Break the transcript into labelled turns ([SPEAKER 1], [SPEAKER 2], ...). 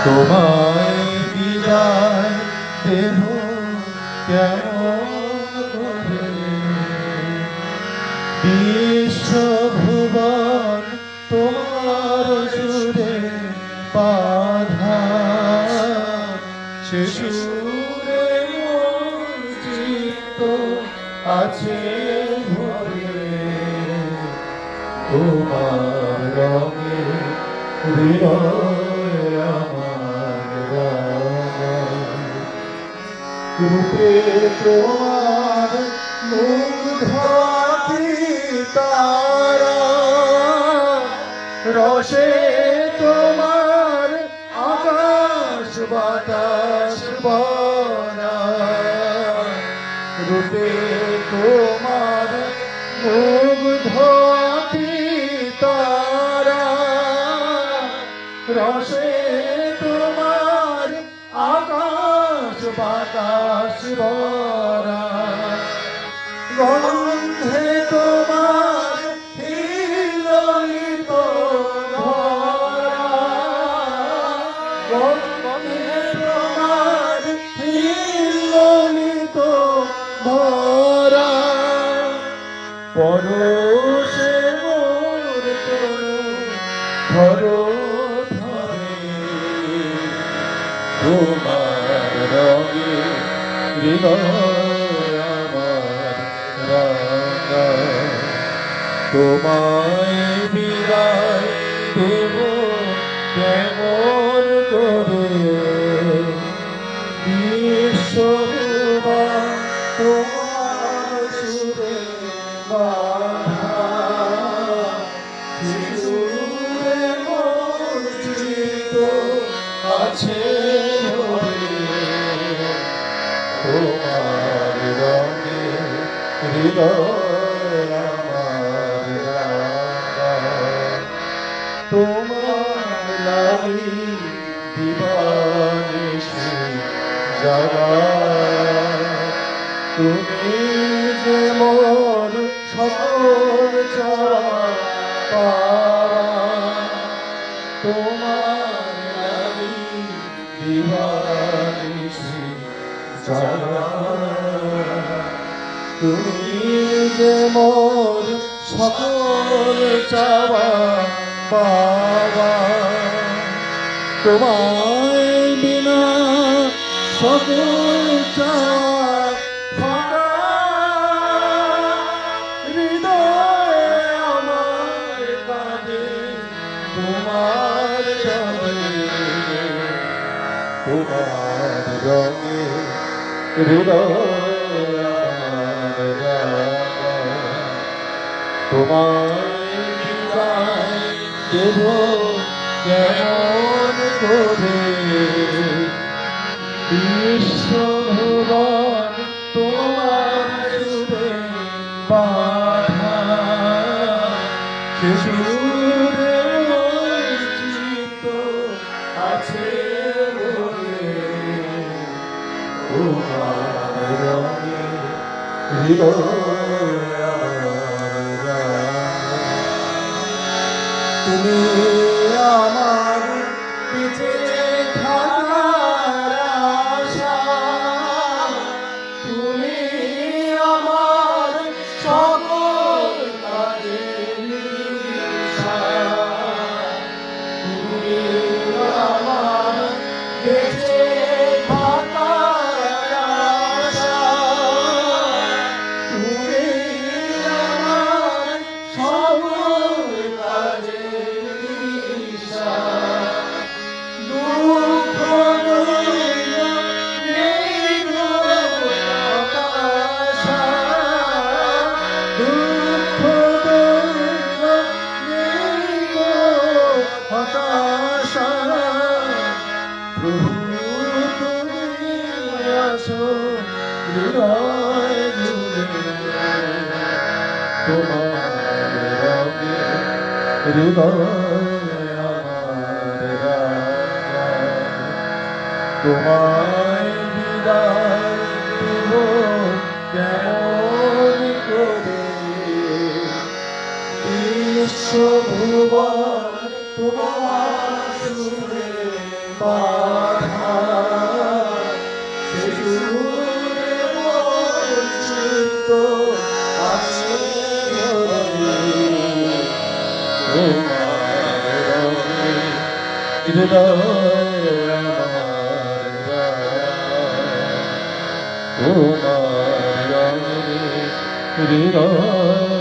[SPEAKER 1] তোমায় বিদায় দেব কেমন করে, বিশ্বভুবন তোমার সুরে বাঁধা, সে সুরে মোর চিত্ত আছে ভরে, তোমার রঙে হৃদয় আমার রাঙায়। রূপে তোমার মুগ্ধ আঁখি তারা, রসে তোমার আকাশ বাতাস ভরা। রূপে তোমার মুগ্ধ আঁখি তারা, রসে তোমার আকাশ বাতাস ভরা। গন্ধে তোমার হিলোলিত ধরা, গন্ধে তোমার হিলোলিত ধরা। পরশে মোর তনু ধরো ধরে, তোমার রঙে হৃদয় আমার রাঙায়। তোমায় বিদায় দেব কেমন করে, বিশ্বভুবন তোমার সুরে বাঁধা, সুরে মোর চিত্ত আছে ভরে, তোমার রঙে হৃদয় আমার রাঙায়। তোমার লাগি দিবানিশি জাগায়, তুমি যে মোর সকল চাওয়া পাওয়া। তোমার লাগি দিবানিশি জাগায়, তুমি যে মোর সকল চাওয়া পাওয়া। তোমায় বিনা সকল চাওয়া ফাঁকা, হৃদয় আমার কাঁদে তোমার জলে, তোমার রঙে হৃদয় আমার রাঙায়। তোমায় বিদায় দেব কেমন করে, বিশ্বভুবন তোমার সুরে বাঁধা, সে সুরে মোর চিত্ত আছে ভরে, তোমার রঙে হৃদয় আমার রাঙায়। তুমি আমার পিছে থাকার আশা, তুমি আমার সকল কাজের দিশা, তুমি আমার বেঁচে থাকার আশা, তুমি আমার সকল কাজের দিশা। দুঃখ দৈন্য নেই গো হতাশা, দুঃখ দৈন্য নেই গো হতাশা। প্রভু তুমি আছো হৃদয় জুড়ে, তোমার রঙে হৃদয় আমার রাঙায়। তোমায় বিদায় দেব কেমন করে, বিশ্বভুবন তোমার সুরে বাধা সে সুরে বঞ্চিত আছে হৃদয় আমার হৃদয়